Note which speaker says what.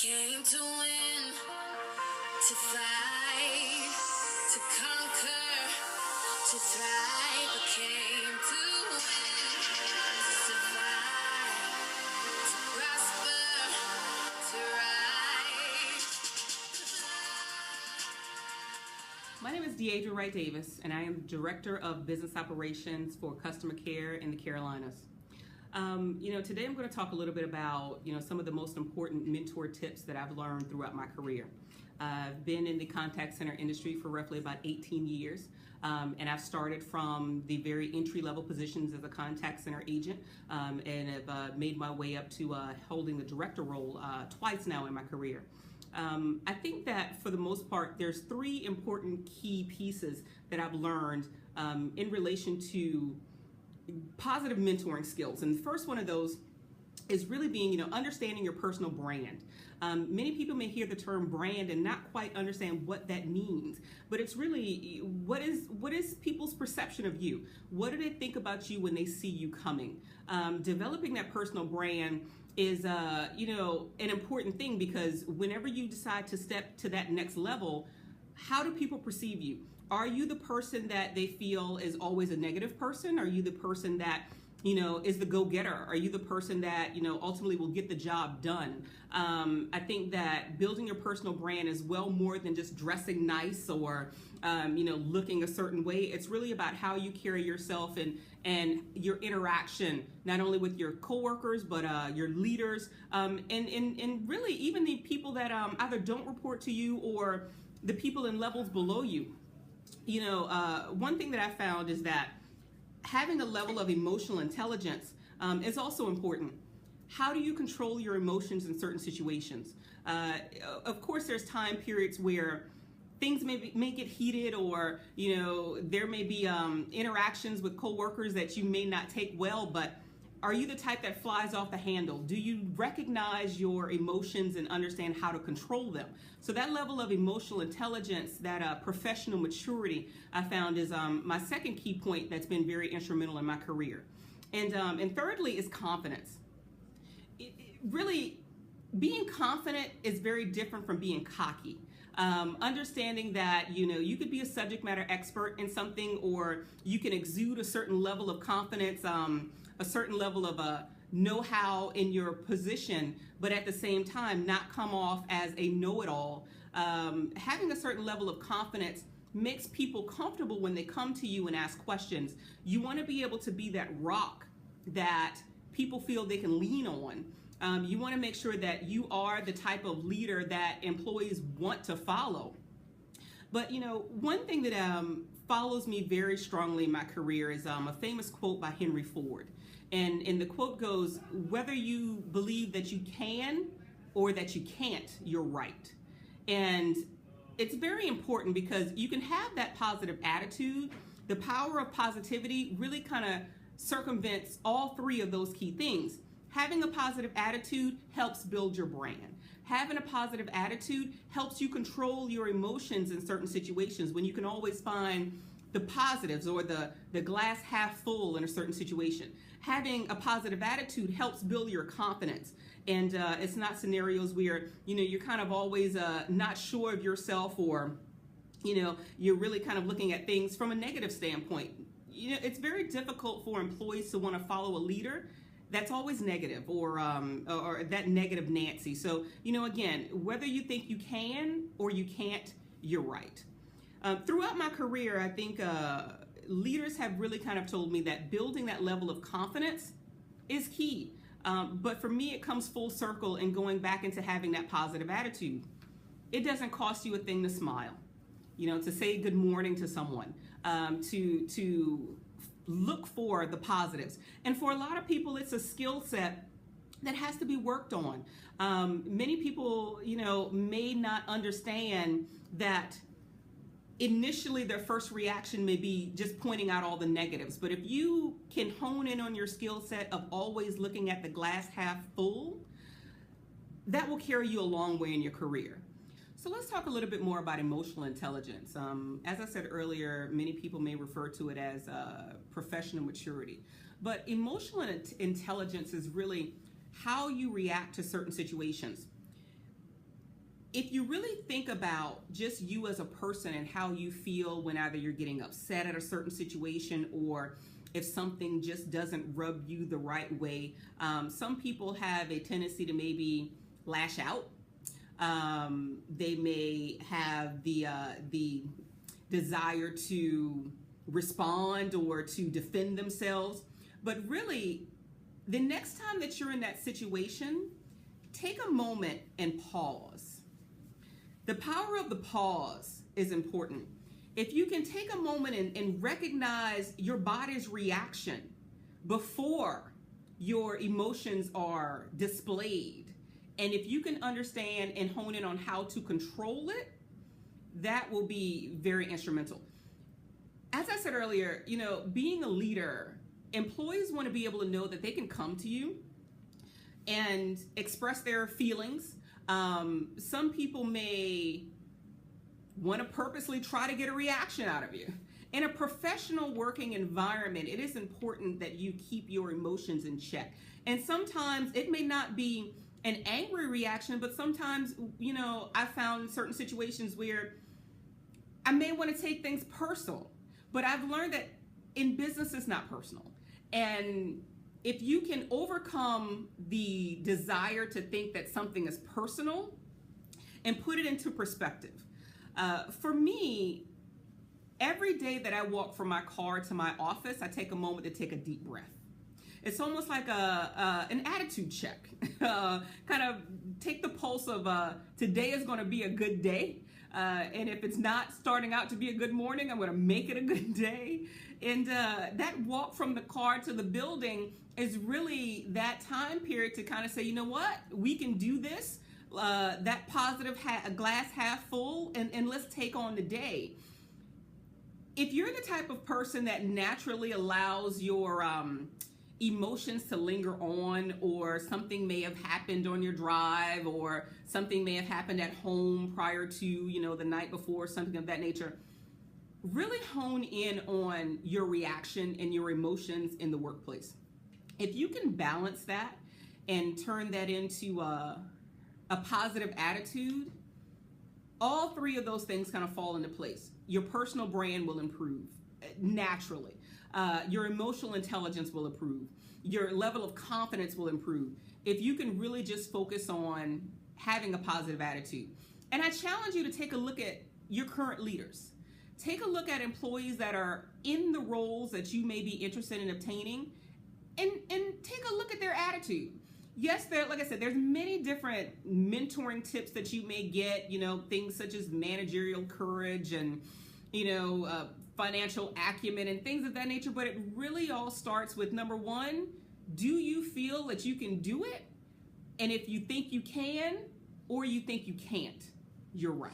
Speaker 1: came to win, to fight, to conquer, to thrive. I came to win, to survive, to prosper, to rise, to fly.
Speaker 2: My name is DeAdria Wright-Davis, and I am Director of Business Operations for Customer Care in the Carolinas. Today I'm going to talk a little bit about, some of the most important mentor tips that I've learned throughout my career. I've been in the contact center industry for roughly about 18 years, and I've started from the very entry-level positions as a contact center agent, and have made my way up to holding the director role twice now in my career. I think that for the most part, there's three important key pieces that I've learned in relation to positive mentoring skills. And the first one of those is really being, understanding your personal brand. Many people may hear the term brand and not quite understand what that means, but it's really what is people's perception of you? What do they think about you when they see you coming? Developing that personal brand is an important thing, because whenever you decide to step to that next level, how do people perceive you? Are you the person that they feel is always a negative person? Are you the person that, is the go-getter? Are you the person that, ultimately will get the job done? I think that building your personal brand is well more than just dressing nice or, looking a certain way. It's really about how you carry yourself and your interaction, not only with your coworkers, but your leaders, and really even the people that either don't report to you or the people in levels below you. One thing that I found is that having a level of emotional intelligence is also important. How do you control your emotions in certain situations? Of course, there's time periods where things may get heated, or there may be interactions with coworkers that you may not take well, but are you the type that flies off the handle? Do you recognize your emotions and understand how to control them? So that level of emotional intelligence, that professional maturity, I found is my second key point that's been very instrumental in my career. And thirdly is confidence. Really, being confident is very different from being cocky. Understanding that, you could be a subject matter expert in something, or you can exude a certain level of confidence, a certain level of know-how in your position, but at the same time not come off as a know-it-all. Having a certain level of confidence makes people comfortable when they come to you and ask questions. You want to be able to be that rock that people feel they can lean on. You want to make sure that you are the type of leader that employees want to follow. But one thing that follows me very strongly in my career is a famous quote by Henry Ford. And the quote goes, "Whether you believe that you can or that you can't, you're right." And it's very important, because you can have that positive attitude. The power of positivity really kind of circumvents all three of those key things. Having a positive attitude helps build your brand. Having a positive attitude helps you control your emotions in certain situations, when you can always find the positives or the glass half full in a certain situation. Having a positive attitude helps build your confidence. And it's not scenarios where, you're kind of always not sure of yourself, or, you're really kind of looking at things from a negative standpoint. It's very difficult for employees to want to follow a leader that's always negative, or that negative Nancy. So, again, whether you think you can or you can't, you're right. Throughout my career, I think leaders have really kind of told me that building that level of confidence is key. But for me, it comes full circle in going back into having that positive attitude. It doesn't cost you a thing to smile, to say good morning to someone, to look for the positives. And for a lot of people, it's a skill set that has to be worked on. Many people, may not understand that initially their first reaction may be just pointing out all the negatives. But if you can hone in on your skill set of always looking at the glass half full, that will carry you a long way in your career. So let's talk a little bit more about emotional intelligence. As I said earlier, many people may refer to it as professional maturity. But emotional intelligence is really how you react to certain situations. if you really think about just you as a person and how you feel when either you're getting upset at a certain situation or if something just doesn't rub you the right way, some people have a tendency to maybe lash out. They may have the desire to respond or to defend themselves. But really, the next time that you're in that situation, take a moment and pause. The power of the pause is important. If you can take a moment and recognize your body's reaction before your emotions are displayed, and if you can understand and hone in on how to control it, that will be very instrumental. As I said earlier, being a leader, employees want to be able to know that they can come to you and express their feelings. Some people may want to purposely try to get a reaction out of you. In a professional working environment, it is important that you keep your emotions in check. And sometimes it may not be an angry reaction, but sometimes, I found certain situations where I may want to take things personal. But I've learned that in business, it's not personal. And if you can overcome the desire to think that something is personal and put it into perspective. For me, every day that I walk from my car to my office, I take a moment to take a deep breath. It's almost like an attitude check. Kind of take the pulse of today is going to be a good day. And if it's not starting out to be a good morning, I'm going to make it a good day. And that walk from the car to the building is really that time period to kind of say, you know what, we can do this. That positive glass half full, and let's take on the day. If you're the type of person that naturally allows your emotions to linger on, or something may have happened on your drive, or something may have happened at home prior to, the night before, something of that nature, really hone in on your reaction and your emotions in the workplace. If you can balance that and turn that into a positive attitude, all three of those things kind of fall into place. Your personal brand will improve naturally. Your emotional intelligence will improve. Your level of confidence will improve if you can really just focus on having a positive attitude. And I challenge you to take a look at your current leaders. Take a look at employees that are in the roles that you may be interested in obtaining, and take a look at their attitude. Yes, like I said, there's many different mentoring tips that you may get, things such as managerial courage and, financial acumen and things of that nature. But it really all starts with, number one, do you feel that you can do it? And if you think you can or you think you can't, you're right.